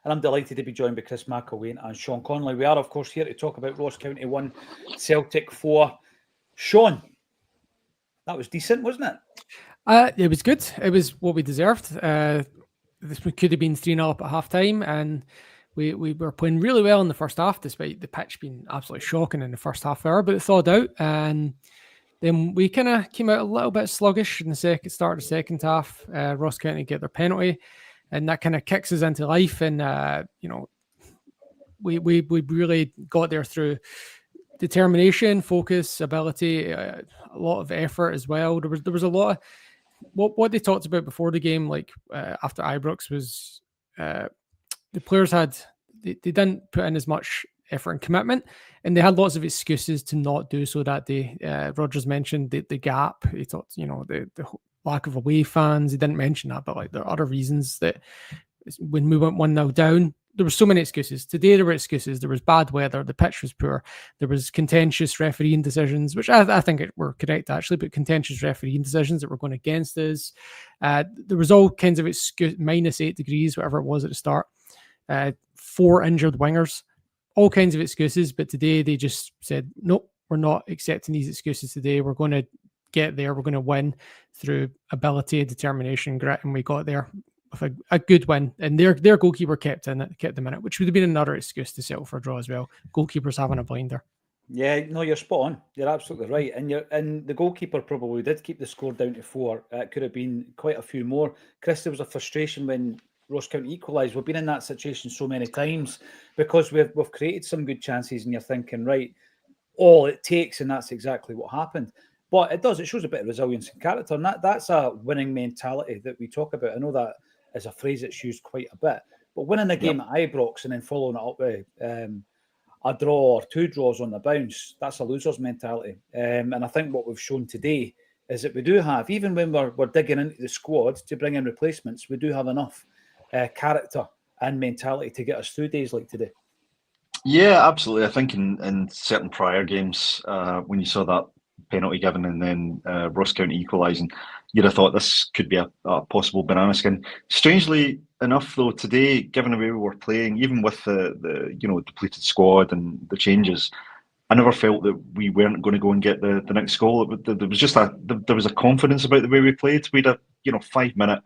and I'm delighted to be joined by Chris McElwain and Sean Connolly. We are, of course, here to talk about Ross County 1, Celtic 4. Sean, that was decent, wasn't it? It was good. It was what we deserved. This could have been 3-0 at half time, and we were playing really well in the first half, despite the pitch being absolutely shocking in the first half hour, but it thawed out. And then we kind of came out a little bit sluggish in the start of the second half. Ross County get their penalty, and that kind of kicks us into life. And, we really got there through determination, focus, ability, a lot of effort as well. There was a lot of what they talked about before the game, like after Ibrox, was the players they didn't put in as much effort and commitment, and they had lots of excuses to not do so that day. Rogers mentioned the gap. He talked, the lack of away fans. He didn't mention that, but like there are other reasons that when we went 1-0 down, there were so many excuses. Today there were excuses. There was bad weather. The pitch was poor. There was contentious refereeing decisions, which I think were correct actually, but contentious refereeing decisions that were going against us. There was all kinds of excuse, -8 degrees, whatever it was at the start. 4 injured wingers, all kinds of excuses. But today they just said, nope, we're not accepting these excuses today. We're going to get there. We're going to win through ability, determination, grit, and we got there with a good win, and their goalkeeper kept them in it, which would have been another excuse to settle for a draw as well. Goalkeepers having a blinder. Yeah, no, you're spot on. You're absolutely right, and the goalkeeper probably did keep the score down to 4. It could have been quite a few more. Chris, there was a frustration when Ross County equalised. We've been in that situation so many times because we've created some good chances, and you're thinking, right, all it takes, and that's exactly what happened. But it shows a bit of resilience and character, and that's a winning mentality that we talk about. I know that is a phrase that's used quite a bit, but winning a game at Ibrox and then following it up with a draw or 2 draws on the bounce, that's a loser's mentality. And I think what we've shown today is that we do have, even when we're digging into the squad to bring in replacements, we do have enough character and mentality to get us through days like today. Yeah, absolutely. I think in certain prior games, when you saw that penalty given and then Ross County equalising, you'd have thought this could be a possible banana skin. Strangely enough, though, today, given the way we were playing, even with the depleted squad and the changes, I never felt that we weren't going to go and get the next goal. There was just there was a confidence about the way we played. We had a 5-minute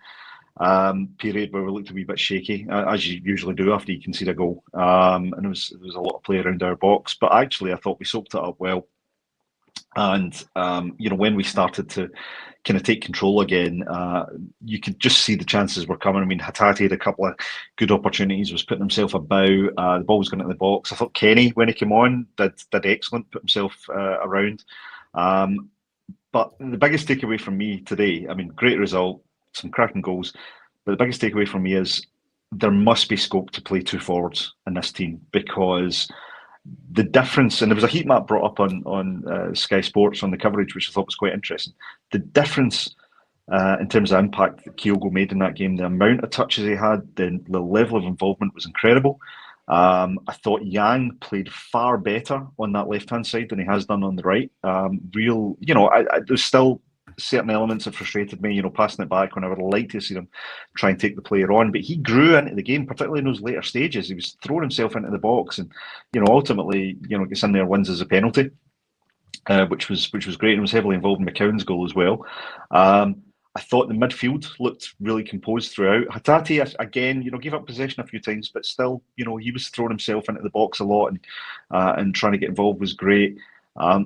period where we looked a wee bit shaky, as you usually do after you concede a goal, and there was a lot of play around our box. But actually, I thought we soaked it up well. And when we started to kind of take control again, you could just see the chances were coming. I mean, Hatate had a couple of good opportunities, was putting himself about. The ball was going into the box. I thought Kenny, when he came on, did excellent, put himself around. But the biggest takeaway from me today, I mean, great result, some cracking goals, but the biggest takeaway from me is there must be scope to play 2 forwards in this team, because the difference, and there was a heat map brought up on Sky Sports on the coverage, which I thought was quite interesting. The difference in terms of impact that Kyogo made in that game, the amount of touches he had, the level of involvement was incredible. I thought Yang played far better on that left-hand side than he has done on the right. There's still certain elements that frustrated me, passing it back when I would like to see him try and take the player on. But he grew into the game, particularly in those later stages. He was throwing himself into the box and, ultimately, gets in there, wins as a penalty, which was great, and was heavily involved in McCown's goal as well. I thought the midfield looked really composed throughout. Hatate, again, gave up possession a few times, but still, he was throwing himself into the box a lot and trying to get involved was great. I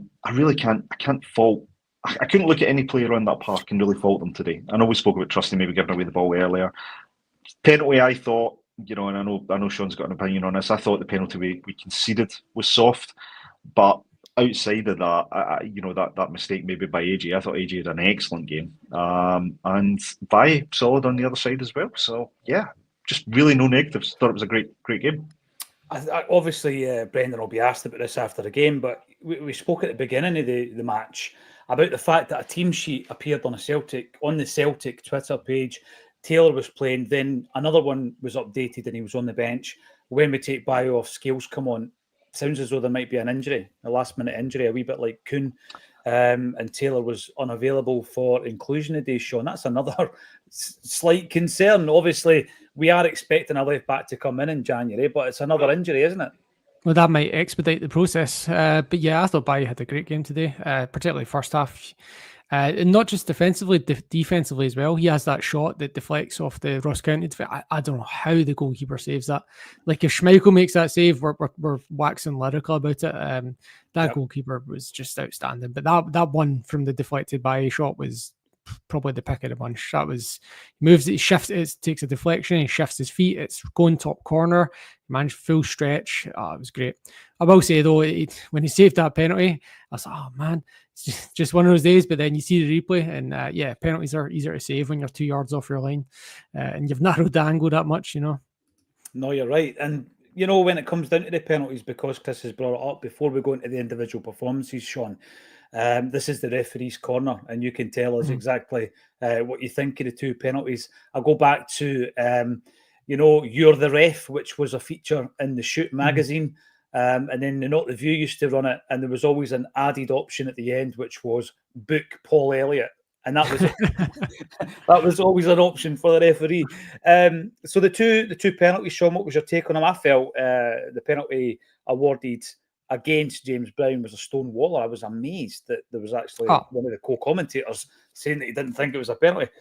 can't fault. I couldn't look at any player on that park and really fault them today. I know we spoke about Trusty maybe giving away the ball earlier. Penalty, I thought, and I know Sean's got an opinion on this. I thought the penalty we conceded was soft, but outside of that, that mistake maybe by AJ, I thought AJ had an excellent game, and Vi solid on the other side as well. So yeah, just really no negatives. Thought it was a great game. Obviously, Brendan will be asked about this after the game, but we spoke at the beginning of the match about the fact that a team sheet appeared on the Celtic Twitter page. Taylor was playing, then another one was updated and he was on the bench. When we take Bio off, Scales come on. Sounds as though there might be an injury, a last-minute injury, a wee bit like Kuhn. And Taylor was unavailable for inclusion today, Sean. That's another slight concern. Obviously, we are expecting a left back to come in January, but it's another injury, isn't it? Well, that might expedite the process. But yeah, I thought Bailly had a great game today, particularly first half. And not just defensively, defensively as well. He has that shot that deflects off the Ross County. I don't know how the goalkeeper saves that. Like if Schmeichel makes that save, we're waxing lyrical about it. That goalkeeper was just outstanding. But that one from the deflected Bailly shot was probably the pick of the bunch. That was moves, it shifts, it takes a deflection, he shifts his feet, it's going top corner, managed full stretch. Oh, it was great. I will say though, when he saved that penalty, I was like, oh man, it's just one of those days. But then you see the replay, and yeah, penalties are easier to save when you're 2 yards off your line, and you've narrowed the angle that much, you know. No, you're right. And you know, when it comes down to the penalties, because Chris has brought it up, before we go into the individual performances, Sean, this is the referee's corner, and you can tell us exactly what you think of the 2 penalties. I'll go back to, you know, You're the Ref, which was a feature in the Shoot magazine. And then the Not the View used to run it, and there was always an added option at the end, which was book Paul Elliott. And that was that was always an option for the referee. So the two penalties, Sean, what was your take on them? I felt the penalty awarded against James Brown was a stonewaller. I was amazed that there was actually one of the co-commentators saying that he didn't think it was a penalty.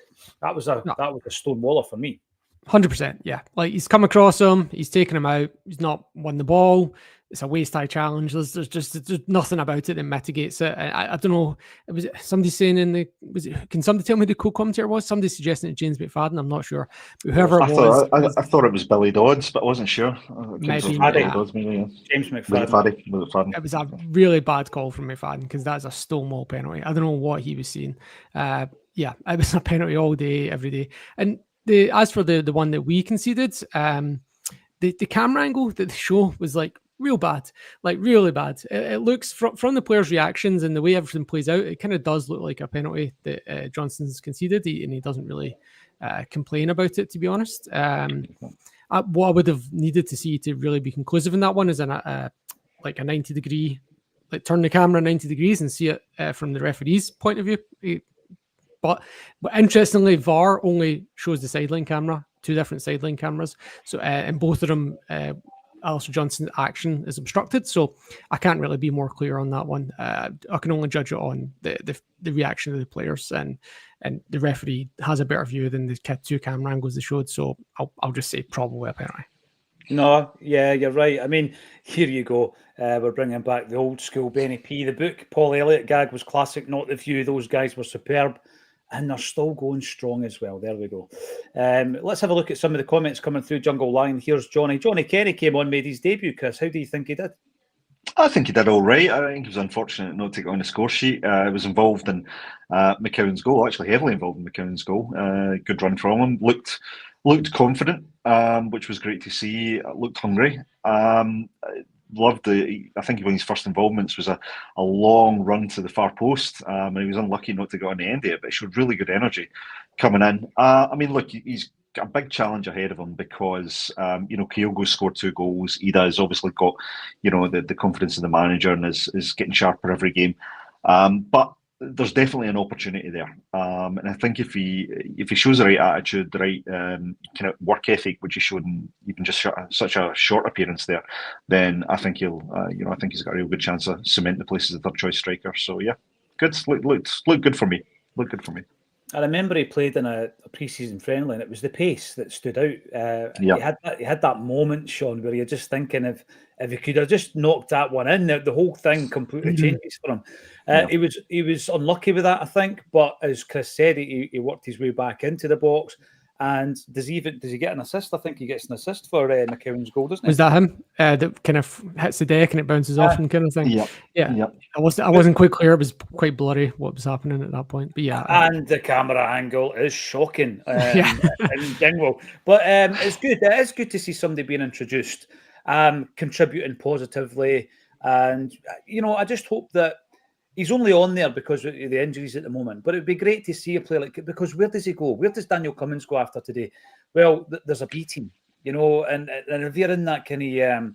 That was a stonewaller for me. 100%, yeah. Like he's come across him, he's taken him out, he's not won the ball. It's a waist-high challenge. There's nothing about it that mitigates it. I don't know. It was somebody saying can somebody tell me who the co-commentator was? Somebody suggesting it James McFadden. I'm not sure. But whoever it was. I thought it was Billy Dodds, but I wasn't sure. Maybe, Dodds, maybe, yeah. James McFadden. It was a really bad call from McFadden because that's a Stonewall penalty. I don't know what he was seeing. Yeah, it was a penalty all day, every day. And as for the one that we conceded, the camera angle that they show was like real bad, like really bad. It looks from the players' reactions and the way everything plays out, it kind of does look like a penalty that Johnson's conceded, and he doesn't really complain about it, to be honest. What I would have needed to see to really be conclusive in that one is like a 90-degree, like turn the camera 90 degrees and see it from the referee's point of view. But interestingly, VAR only shows the sideline camera, 2 different sideline cameras. So and both of them, Alistair Johnson's action is obstructed. So I can't really be more clear on that one. I can only judge it on the reaction of the players, and the referee has a better view than the 2 camera angles they showed. So I'll just say probably a penalty. No, yeah, you're right. I mean, here you go. We're bringing back the old school Benny P. The book Paul Elliott gag was classic, Not the View. Those guys were superb. And they're still going strong as well. There we go. Let's have a look at some of the comments coming through Jungle Line. Here's Johnny. Johnny Kenny came on, made his debut, Chris. How do you think he did? I think he did all right. I think he was unfortunate not to get on the score sheet. He was involved in McCowan's goal, actually heavily involved in McCowan's goal. Good run from him. Looked confident, which was great to see. Looked hungry. Loved I think one of his first involvements was a long run to the far post, and he was unlucky not to get on the end of it, but he showed really good energy coming in. I mean, look, he's got a big challenge ahead of him because, Kyogo scored 2 goals. Ida has obviously got, the confidence of the manager and is getting sharper every game. But there's definitely an opportunity there, and I think if he shows the right attitude, the right kind of work ethic, which he showed in even just such a short appearance there, then I think I think he's got a real good chance of cement the place as a third choice striker. So yeah, good. Looked good for me. Looked good for me. I remember he played in a pre-season friendly, and it was the pace that stood out. He had that moment, Sean, where you're just thinking if he could have just knocked that one in, the whole thing completely changes for him. He was unlucky with that, I think, but as Chris said, he worked his way back into the box. And does he get an assist? I think he gets an assist for McCowan's goal, doesn't he? Was that him? That kind of hits the deck and it bounces off and kind of thing. Yeah. I wasn't quite clear. It was quite blurry what was happening at that point. But yeah. And the camera angle is shocking in general. But it's good. It is good to see somebody being introduced, contributing positively. And, I just hope that he's only on there because of the injuries at the moment. But it'd be great to see a player like, because where does he go? Where does Daniel Cummins go after today? Well, there's a B team, and if you're in that kind of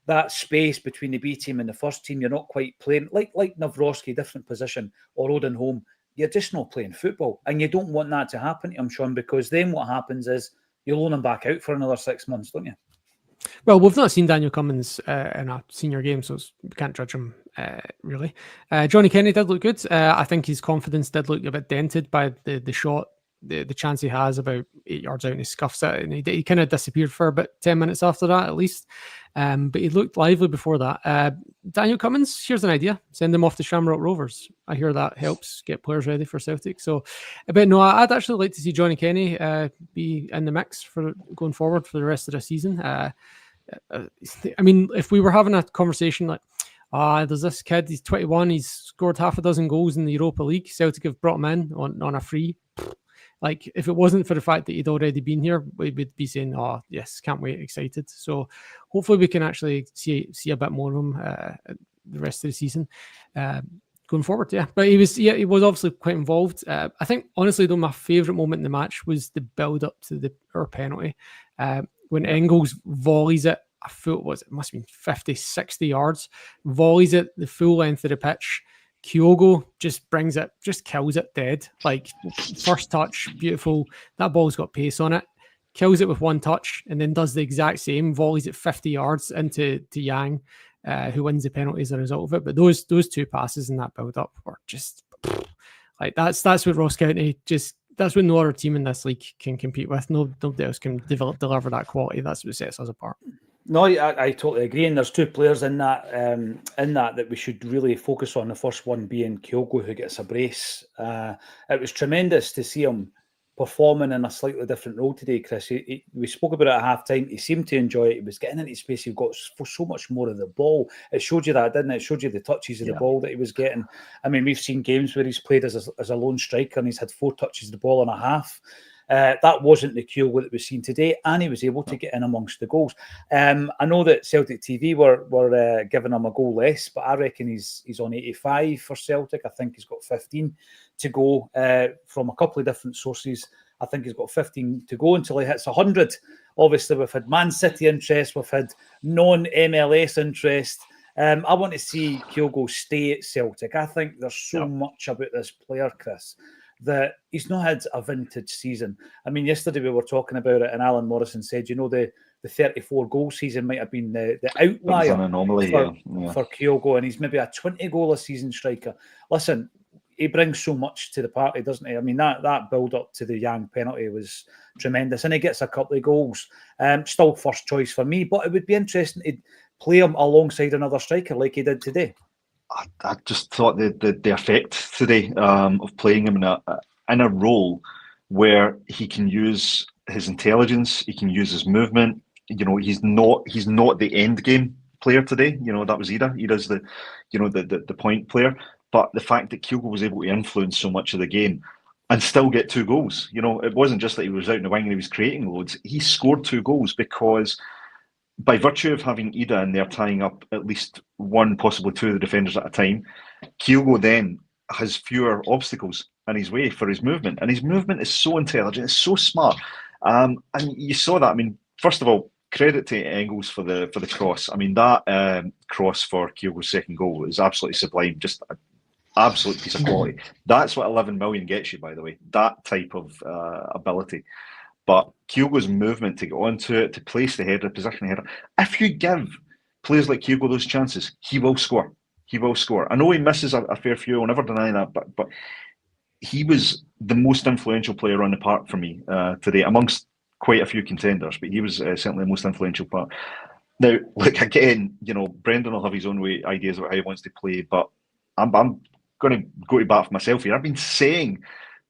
that space between the B team and the first team, you're not quite playing like Nawrocki, different position, or Odin Home. You're just not playing football, and you don't want that to happen to him, Sean, because then what happens is you loan him back out for another 6 months, don't you? Well, we've not seen Daniel Cummins in a senior game, so we can't judge him really. Johnny Kenny did look good. I think his confidence did look a bit dented by the shot. The chance he has about 8 yards out and he scuffs it, and he kind of disappeared for about 10 minutes after that at least. But he looked lively before that. Daniel Cummins, here's an idea: send him off to Shamrock Rovers. I hear that helps get players ready for Celtic. So, but no, I'd actually like to see Johnny Kenny be in the mix for going forward for the rest of the season. I mean, if we were having a conversation like, there's this kid, he's 21, he's scored half a dozen goals in the Europa League, Celtic have brought him in on a free. Like, if it wasn't for the fact that he'd already been here, we would be saying, "Oh, yes, can't wait, excited." So, hopefully, we can actually see a bit more of him the rest of the season going forward. Yeah, but he was obviously quite involved. I think, honestly, though, my favourite moment in the match was the build up to our penalty when Engels volleys it a full, it must have been 50, 60 yards, volleys it the full length of the pitch. Kyogo just brings it, just kills it dead. Like, first touch, beautiful. That ball's got pace on it. Kills it with one touch, and then does the exact same. Volleys it 50 yards into Yang, who wins the penalty as a result of it. But those two passes in that build-up were just like that's what Ross County that's what no other team in this league can compete with. Nobody else can deliver that quality. That's what sets us apart. No, I totally agree. And there's two players in that we should really focus on. The first one being Kyogo, who gets a brace. It was tremendous to see him performing in a slightly different role today, Chris. We spoke about it at half-time. He seemed to enjoy it. He was getting into space. He got so much more of the ball. It showed you that, didn't it? It showed you the touches of the ball that he was getting. I mean, we've seen games where he's played as a lone striker and he's had 4 touches of the ball and a half. That wasn't the Kyogo that we've seen today, and he was able to get in amongst the goals. I know that Celtic TV were giving him a goal less, but I reckon he's on 85 for Celtic. I think he's got 15 to go from a couple of different sources. I think he's got 15 to go until he hits 100. Obviously, we've had Man City interest, we've had non-MLS interest. I want to see Kyogo stay at Celtic. I think there's so much about this player, Chris, that he's not had a vintage season. I mean, yesterday we were talking about it, and Alan Morrison said, the 34 goal season might have been the outlier an anomaly, for Kyogo, and he's maybe a 20 goal a season striker. Listen, he brings so much to the party, doesn't he? I mean, that build up to the Yang penalty was tremendous, and he gets a couple of goals. Still first choice for me, but it would be interesting to play him alongside another striker like he did today. I just thought the effect today of playing him in a role where he can use his intelligence, he can use his movement. He's not the end game player today. That was Ida. Ida's the point player. But the fact that Kyogo was able to influence so much of the game and still get 2 goals, it wasn't just that he was out in the wing and he was creating loads. He scored 2 goals because, by virtue of having Ida in there tying up at least one, possibly 2 of the defenders at a time, Kyogo then has fewer obstacles in his way for his movement. And his movement is so intelligent, it's so smart. And you saw that. I mean, first of all, credit to Engels for the cross. I mean, that cross for Kyogo's second goal is absolutely sublime. Just an absolute piece of quality. That's what 11 million gets you, by the way, that type of ability. But Kyogo's movement to get onto it, to place the header, position the header, if you give players like Kyogo those chances, he will score. He will score. I know he misses a fair few, I'll never deny that, but he was the most influential player on the park for me today, amongst quite a few contenders, but he was certainly the most influential part. Now, again, Brendan will have his own ideas about how he wants to play, but I'm going to go to bat for myself here. I've been saying,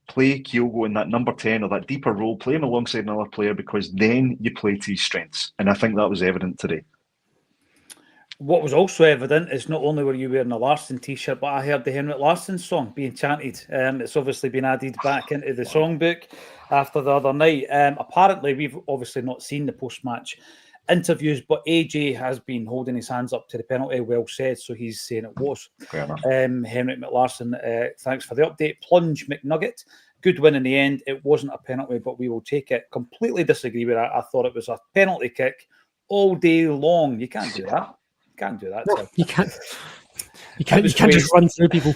play Kyogo in that number 10 or that deeper role, play him alongside another player, because then you play to his strengths. And I think that was evident today. What was also evident is not only were you wearing a Larsson t-shirt, but I heard the Henrik Larsson song being chanted. It's obviously been added back into the songbook after the other night. Apparently, we've obviously not seen the post-match interviews, but AJ has been holding his hands up to the penalty. Well said. So he's saying it was. Henrik McLarsson, thanks for the update. Plunge McNugget, good win in the end. It wasn't a penalty, but we will take it. Completely disagree with that. I thought it was a penalty kick all day long. You can't do that. You can't do that. No, you can't. You can't just run through people.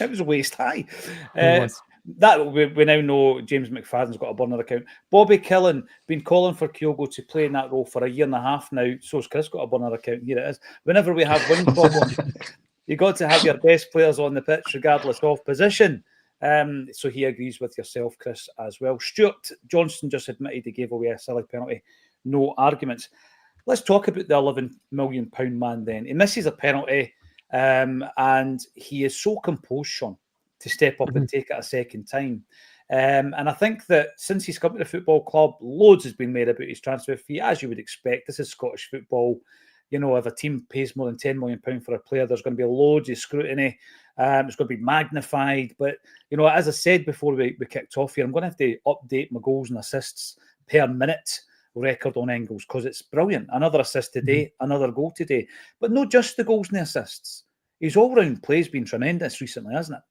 It was waist high. that we now know James McFadden's got a burner account. Bobby Killen been calling for Kyogo to play in that role for a year and a half now. So's Chris got a burner account. Here it is. Whenever we have wing problems, you got to have your best players on the pitch, regardless of position. So he agrees with yourself, Chris, as well. Stuart Johnston just admitted he gave away a silly penalty. No arguments. Let's talk about the £11 million man then. He misses a penalty, and he is so composed, Sean, to step up and take it a second time. And I think that since he's come to the football club, loads has been made about his transfer fee, as you would expect. This is Scottish football. You know, if a team pays more than £10 million for a player, there's going to be loads of scrutiny. It's going to be magnified. But, you know, as I said before we kicked off here, I'm going to have to update my goals and assists per minute record on Engels because it's brilliant. Another assist today, another goal today. But not just the goals and the assists. His all-round play's been tremendous recently, hasn't it?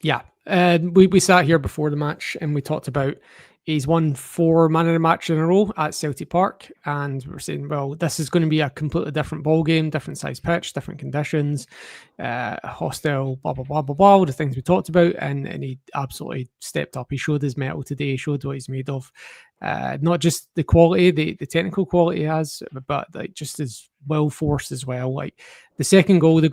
Yeah. We sat here before the match and we talked about he's won 4 man of the match in a row at Celtic Park, and we're saying, well, this is going to be a completely different ball game, different size pitch, different conditions, hostile, blah blah blah blah blah, all the things we talked about, and he absolutely stepped up. He showed his mettle today. He showed what he's made of. Not just the quality, the technical quality he has, but like just his will force as well. Like the second goal,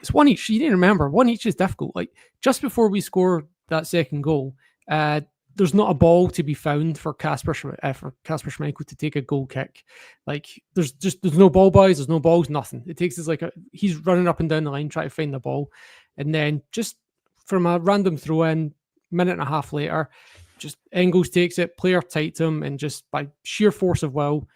it's one each. You need to remember, one each is difficult. Like just before we score that second goal, there's not a ball to be found for Kasper Schmeichel to take a goal kick. Like there's no ball boys, there's no balls, nothing. It takes us he's running up and down the line trying to find the ball, and then just from a random throw in, minute and a half later, just Engels takes it, player tight to him, and just by sheer force of will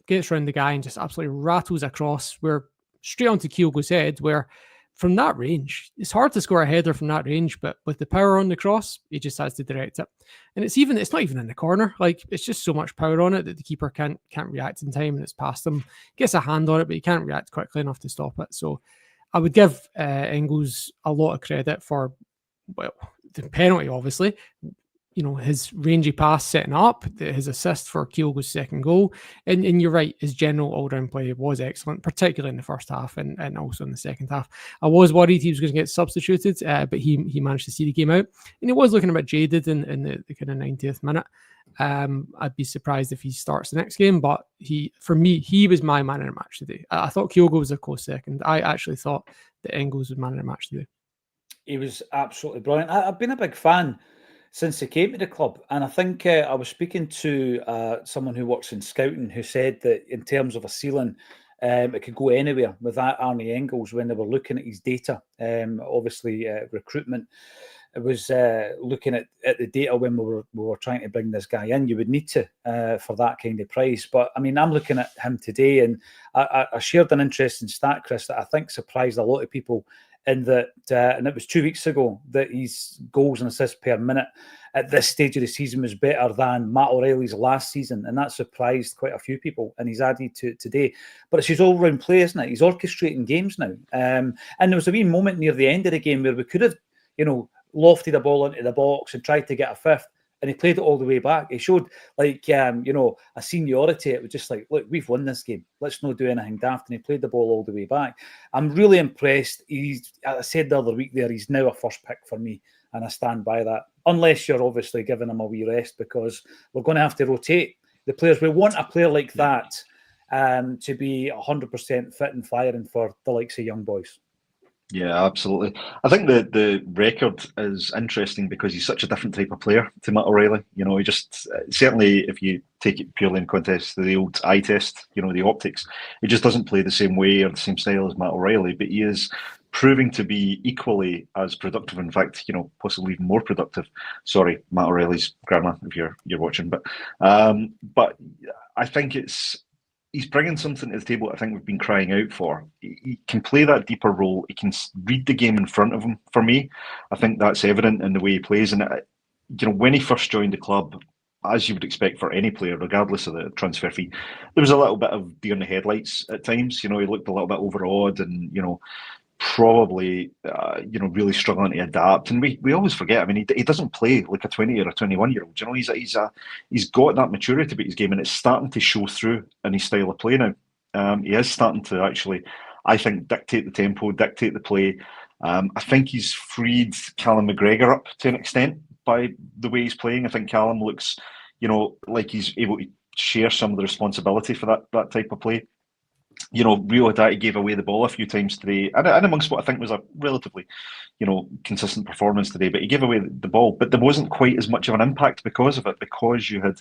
gets around the guy and just absolutely rattles across. We're straight onto Kyogo's head, where from that range, it's hard to score a header from that range, but with the power on the cross, he just has to direct it. And it's not even in the corner. Like it's just so much power on it that the keeper can't react in time, and it's past him. Gets a hand on it, but he can't react quickly enough to stop it. So I would give Engels a lot of credit for, well, the penalty, obviously. You know, his rangy pass setting up, his assist for Kyogo's second goal. And you're right, his general all-round play was excellent, particularly in the first half and also in the second half. I was worried he was going to get substituted, but he managed to see the game out. And he was looking a bit jaded in the kind of 90th minute. I'd be surprised if he starts the next game, but for me, he was my man of the match today. I thought Kyogo was a close second. I actually thought that Engels was man of the match today. He was absolutely brilliant. I've been a big fan since he came to the club. And I think I was speaking to someone who works in scouting who said that in terms of a ceiling, it could go anywhere with that Arnie Engels when they were looking at his data. Obviously, recruitment. It was looking at the data when we were trying to bring this guy in. You would need to for that kind of price. But I mean, I'm looking at him today, and I shared an interesting stat, Chris, that I think surprised a lot of people. In that, and it was 2 weeks ago, that his goals and assists per minute at this stage of the season was better than Matt O'Reilly's last season, and that surprised quite a few people. And he's added to it today. But it's his all-round play, isn't it? He's orchestrating games now. And there was a wee moment near the end of the game where we could have, lofted a ball into the box and tried to get a fifth, and he played it all the way back. He showed a seniority. It was just like, look, we've won this game. Let's not do anything daft. And he played the ball all the way back. I'm really impressed. I said the other week there, he's now a first pick for me, and I stand by that. Unless you're obviously giving him a wee rest, because we're going to have to rotate the players. We want a player like that to be 100% fit and firing for the likes of young boys. Yeah, absolutely. I think the record is interesting because he's such a different type of player to Matt O'Reilly. He just, certainly if you take it purely in context to the old eye test, the optics, he just doesn't play the same way or the same style as Matt O'Reilly, but he is proving to be equally as productive. In fact, possibly even more productive. Sorry, Matt O'Reilly's grandma, if you're watching, but I think he's bringing something to the table that I think we've been crying out for. He can play that deeper role. He can read the game in front of him. For me, I think that's evident in the way he plays. And when he first joined the club, as you would expect for any player, regardless of the transfer fee, there was a little bit of deer in the headlights at times. He looked a little bit overawed and probably really struggling to adapt. And we always forget. I mean, he doesn't play like a 20 or a 21-year-old. He's got that maturity about his game, and it's starting to show through in his style of play now. He is starting to actually, I think, dictate the tempo, dictate the play. I think he's freed Callum McGregor up to an extent. the way he's playing. I think Callum looks, like he's able to share some of the responsibility for that type of play. Rio Hatate gave away the ball a few times today, and amongst what I think was a relatively, consistent performance today, but he gave away the ball, but there wasn't quite as much of an impact because of it, because you had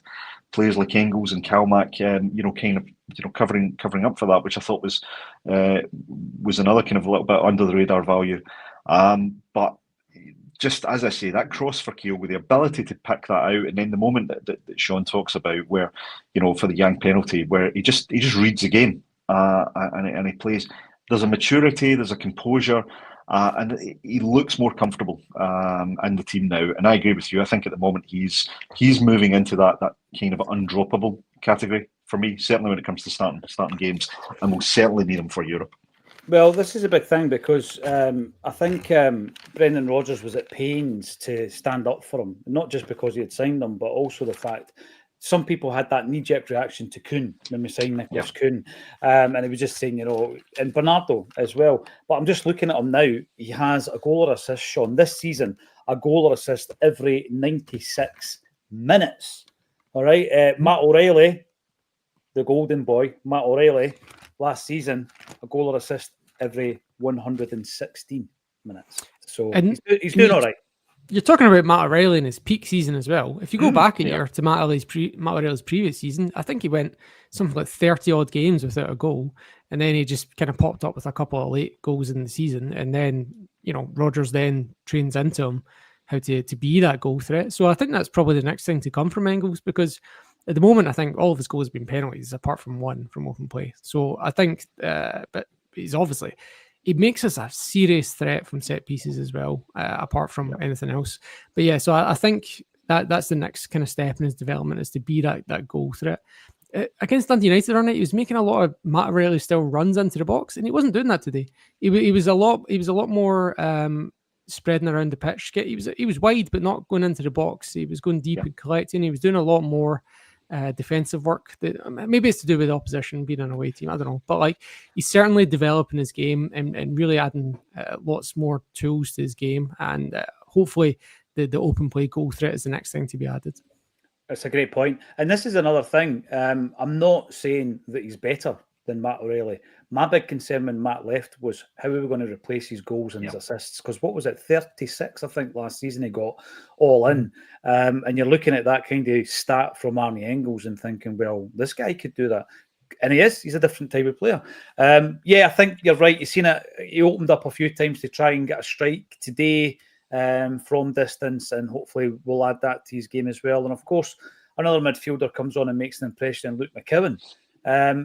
players like Engels and Kalmak, kind of, covering up for that, which I thought was another kind of a little bit under the radar value. But just as I say, that cross for Keogh with the ability to pick that out, and then the moment that Sean talks about, where for the Yang penalty, where he just reads the game. And he plays. There's a maturity, there's a composure, and he looks more comfortable in the team now. And I agree with you. I think at the moment he's moving into that kind of undroppable category for me. Certainly when it comes to starting games, and we'll certainly need him for Europe. Well, this is a big thing because I think Brendan Rodgers was at pains to stand up for him, not just because he had signed him, but also the fact. Some people had that knee-jerk reaction to Kuhn when we signed Nicholas Kuhn. And he was just saying, and Bernardo as well. But I'm just looking at him now. He has a goal or assist, Sean, this season, a goal or assist every 96 minutes. All right. Matt O'Reilly, the golden boy, Matt O'Reilly, last season, a goal or assist every 116 minutes. So he's doing all right. You're talking about Matt O'Reilly in his peak season as well. If you go back a year to Matt O'Reilly's previous season, I think he went something like 30 odd games without a goal, and then he just kind of popped up with a couple of late goals in the season, and then Rodgers then trains into him how to be that goal threat. So I think that's probably the next thing to come from Engels, because at the moment I think all of his goals have been penalties apart from one from open play. So I think, but he's obviously. He makes us a serious threat from set pieces as well, apart from anything else. But yeah, so I think that's the next kind of step in his development, is to be that goal threat. Against Dundee United on it, he was making a lot of Matt O'Reilly style runs into the box, and he wasn't doing that today. He was a lot more spreading around the pitch. He was wide, but not going into the box. He was going deep and collecting. He was doing a lot more defensive work. That maybe it's to do with the opposition being an away team, I don't know, but he's certainly developing his game and really adding lots more tools to his game, and hopefully the open play goal threat is the next thing to be added. That's a great point, and this is another thing. I'm not saying that he's better than Matt O'Reilly. My big concern when Matt left was how we were going to replace his goals and his assists, because what was it, 36 I think last season he got all in, and you're looking at that kind of stat from Arnie Engels and thinking, well, this guy could do that, and he's a different type of player. I think you're right. You've seen it. He opened up a few times to try and get a strike today from distance, and hopefully we'll add that to his game as well. And of course another midfielder comes on and makes an impression in Luke McKeown.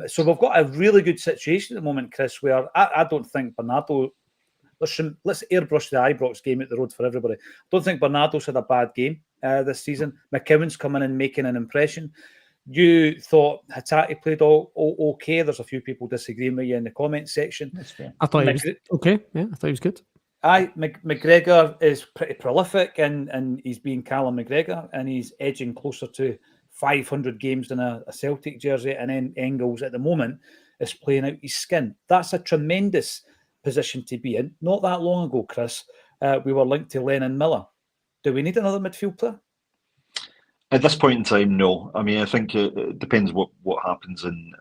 So we've got a really good situation at the moment, Chris, where I don't think Bernardo, let's airbrush the Ibrox game at the road for everybody. I don't think Bernardo's had a bad game this season. McKeown's coming in making an impression. You thought Hatate played all okay. There's a few people disagreeing with you in the comment section. That's fair. I thought he was okay. Yeah, I thought he was good. McGregor is pretty prolific, and he's being Callum McGregor, and he's edging closer to 500 games in a Celtic jersey, and then Engels at the moment is playing out his skin. That's a tremendous position to be in. Not that long ago, Chris, we were linked to Lennon Miller. Do we need another midfield player? At this point in time, no. I mean, I think it depends what happens in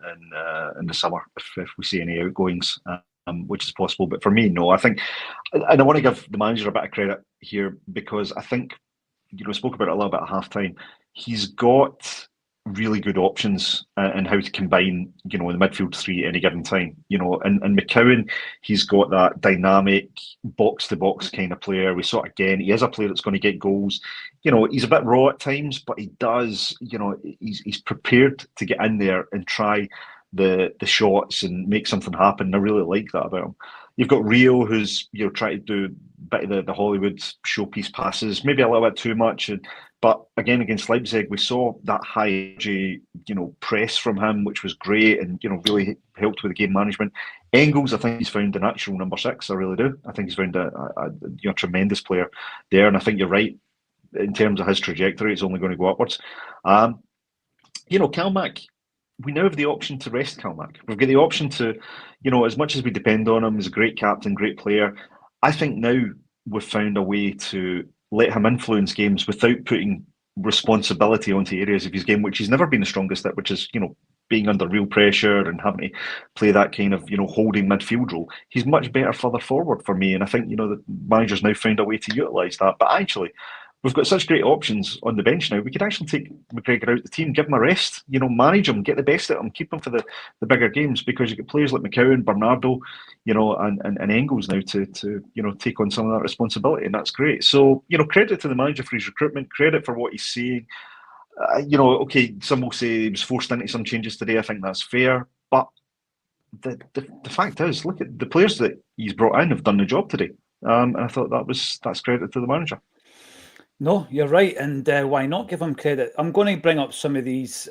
the summer, if we see any outgoings, which is possible. But for me, no. I think, and I want to give the manager a bit of credit here, because I think, I spoke about it a little bit at half-time. He's got really good options in how to combine, the midfield three at any given time. And McKeown, he's got that dynamic box-to-box kind of player. We saw it again. He is a player that's going to get goals. He's a bit raw at times, but he does, he's prepared to get in there and try the shots and make something happen. I really like that about him. You've got Rio, who's trying to do a bit of the Hollywood showpiece passes, maybe a little bit too much. But again, against Leipzig, we saw that high energy, press from him, which was great and really helped with the game management. Engels, I think he's found a natural number 6. I really do. I think he's found a tremendous player there, and I think you're right in terms of his trajectory. It's only going to go upwards. Kalmak. We now have the option to rest Kalmak. We've got the option to, as much as we depend on him, he's a great captain, great player. I think now we've found a way to let him influence games without putting responsibility onto areas of his game which he's never been the strongest at, which is, being under real pressure and having to play that kind of, holding midfield role. He's much better further forward for me, and I think, the manager's now found a way to utilise that. But actually, we've got such great options on the bench now. We could actually take McGregor out the team, give him a rest, manage him, get the best out of him, keep him for the bigger games, because you get players like McCowan, Bernardo, and Engels now to take on some of that responsibility, and that's great. So, credit to the manager for his recruitment, credit for what he's saying. Okay, some will say he was forced into some changes today. I think that's fair, but the fact is, look at the players that he's brought in have done the job today, and I thought that's credit to the manager. No, you're right, and why not give him credit? I'm going to bring up some of these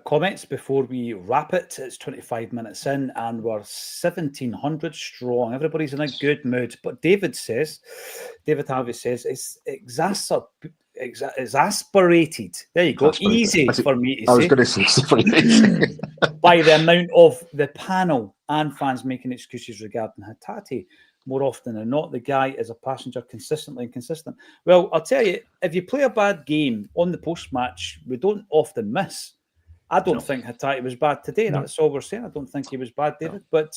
comments before we wrap it. It's 25 minutes in, and we're 1,700 strong. Everybody's in a good mood. But David Harvey says, it's exasperated. There you go. Easy for me to say. I was going to say exasperated. By the amount of the panel and fans making excuses regarding Hatate. More often than not, the guy is a passenger, consistently inconsistent. Well, I'll tell you, if you play a bad game on the post-match, we don't often miss. I don't think Hatate was bad today. No. That's all we're saying. I don't think he was bad, David. No. But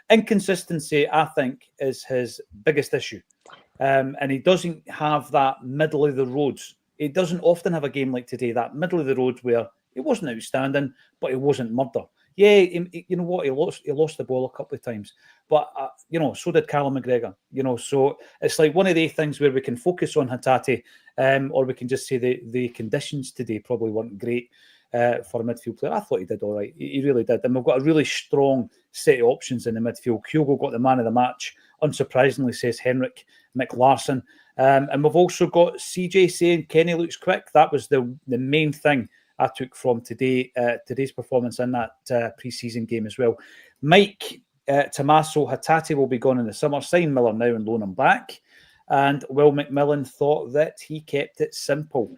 inconsistency, I think, is his biggest issue. And he doesn't have that middle of the road. He doesn't often have a game like today, that middle of the road where he wasn't outstanding, but he wasn't murder. Yeah, you know what? He lost the ball a couple of times, but so did Callum McGregor. So it's like one of the things where we can focus on Hatate, or we can just say the conditions today probably weren't great for a midfield player. I thought he did all right. He really did, and we've got a really strong set of options in the midfield. Kyogo got the man of the match, unsurprisingly, says Henrik McLarson, and we've also got CJ saying Kenny looks quick. That was the main thing I took from today's performance in that pre-season game as well. Mike Tommaso, Hatate will be gone in the summer. Sign Miller now and loan him back. And Will McMillan thought that he kept it simple.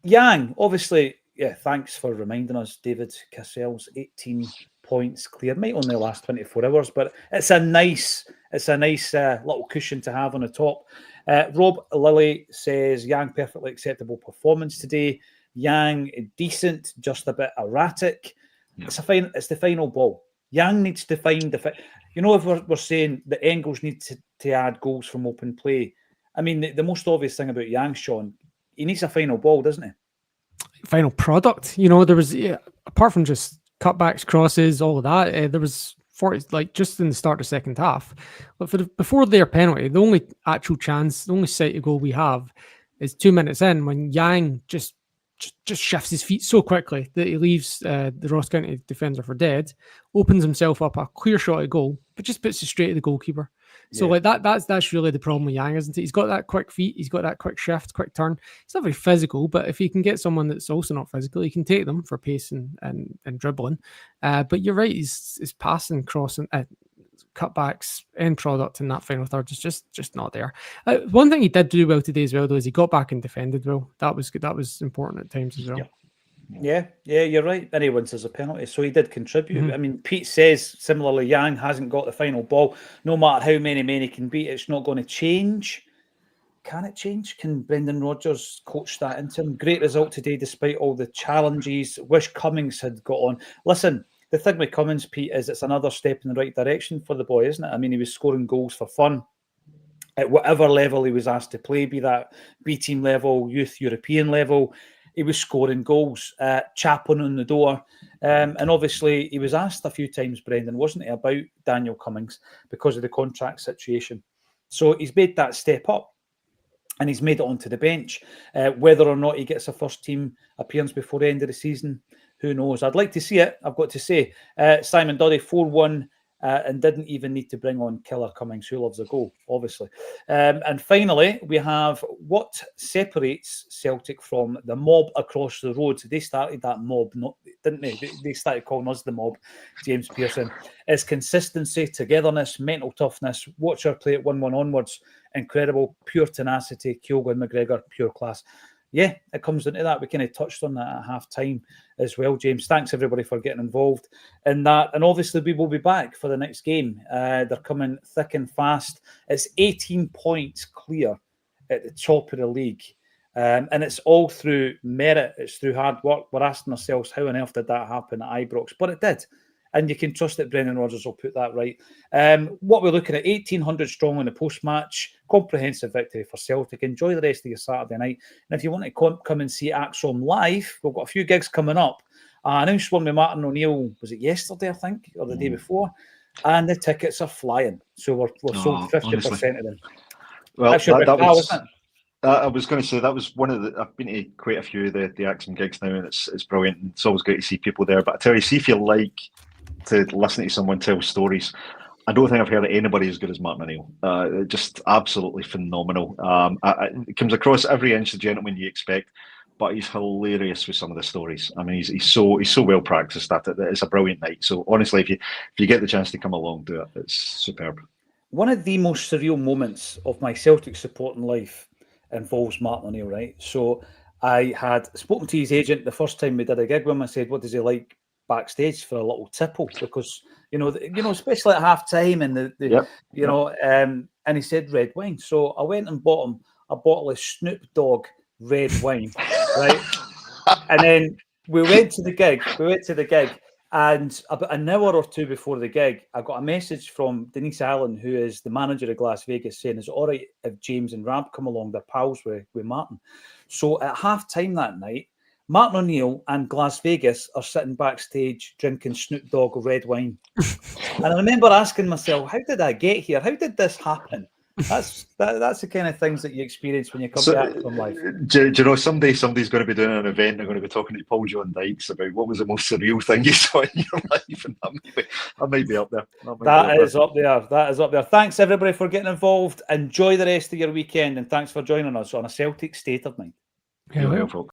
Yang, obviously, thanks for reminding us, David Cassell's 18 points clear. Might only last 24 hours, but it's a nice little cushion to have on the top. Rob Lilly says, Yang, perfectly acceptable performance today. Yang, decent, just a bit erratic. Yeah. It's the final ball. Yang needs to find if we're saying that Engels needs to add goals from open play. I mean, the most obvious thing about Yang, Sean, he needs a final ball, doesn't he? Final product. There was, apart from just cutbacks, crosses, all of that, there was 40, just in the start of the second half. But before their penalty, the only actual chance, the only sight of goal we have is 2 minutes in when Yang just shifts his feet so quickly that he leaves the Ross County defender for dead, opens himself up a clear shot at goal, but just puts it straight at the goalkeeper. So that's really the problem with Yang, isn't it? He's got that quick feet, he's got that quick shift, quick turn. He's not very physical, but if he can get someone that's also not physical, he can take them for pace and dribbling. But you're right, his passing, crossing, cutbacks, end product in that final third is just not there. One thing he did do well today as well, though, is he got back and defended well. That was good. That was important at times as well. Yeah, you're right. And he wins as a penalty, so he did contribute. Mm-hmm. I mean, Pete says similarly, Yang hasn't got the final ball. No matter how many men he can beat, it's not going to change. Can it change? Can Brendan Rodgers coach that into him? Great result today, despite all the challenges. Wish Cummings had got on. Listen, the thing with Cummings, Pete, is it's another step in the right direction for the boy, isn't it? I mean, he was scoring goals for fun at whatever level he was asked to play, be that B-team level, youth European level. He was scoring goals, chapping on the door. And obviously, he was asked a few times, Brendan, wasn't he, about Daniel Cummings because of the contract situation. So he's made that step up and he's made it onto the bench. Whether or not he gets a first-team appearance before the end of the season, who knows? I'd like to see it, I've got to say. Simon Duddy, 4-1, and didn't even need to bring on Killer Cummings, who loves a goal, obviously. And finally, we have what separates Celtic from the mob across the road. They started that mob, didn't they? They started calling us the mob, James Pearson. Is consistency, togetherness, mental toughness. Watch our play at 1-1 onwards. Incredible, pure tenacity. Kyogo and McGregor, pure class. Yeah, it comes into that. We kind of touched on that at half-time as well, James. Thanks, everybody, for getting involved in that. And obviously, we will be back for the next game. They're coming thick and fast. It's 18 points clear at the top of the league. And it's all through merit. It's through hard work. We're asking ourselves, how on earth did that happen at Ibrox? But it did. And you can trust that Brendan Rodgers will put that right. What we're looking at, 1,800 strong in the post-match, comprehensive victory for Celtic. Enjoy the rest of your Saturday night. And if you want to come and see Acsom live, we've got a few gigs coming up. I announced one with Martin O'Neill, was it yesterday, I think, or the day before? And the tickets are flying. So we're sold 50% of them. Well, That's your that was... isn't it? I was going to say that was one of the. I've been to quite a few of the Acsom gigs now, and it's brilliant. And it's always great to see people there. But I tell you, see if you like to listen to someone tell stories. I don't think I've heard anybody as good as Martin O'Neill. Just absolutely phenomenal. It comes across every inch the gentleman you expect, but he's hilarious with some of the stories. I mean, he's so well practiced at it. It's a brilliant night. So honestly, if you get the chance to come along, do it. It's superb. One of the most surreal moments of my Celtic supporting life involves Martin O'Neill, right? So I had spoken to his agent the first time we did a gig with him. I said, what does he like backstage for a little tipple? Because, especially at half time and and he said red wine. So I went and bought him a bottle of Snoop Dogg red wine, right? And then we went to the gig. And about an hour or two before the gig, I got a message from Denise Allen, who is the manager of Las Vegas, saying, is it all right if James and Ramp come along? They're pals with Martin. So at half time that night, Martin O'Neill and Las Vegas are sitting backstage drinking Snoop Dogg red wine. And I remember asking myself, how did I get here? How did this happen? That's the kind of things that you experience when you come back from life. Do you know, somebody's going to be doing an event. They're going to be talking to Paul John Dykes about what was the most surreal thing you saw in your life, and that might be up there. That is up there. Thanks everybody for getting involved. Enjoy the rest of your weekend, and thanks for joining us on a Celtic State of Mind. Yeah, well, folks.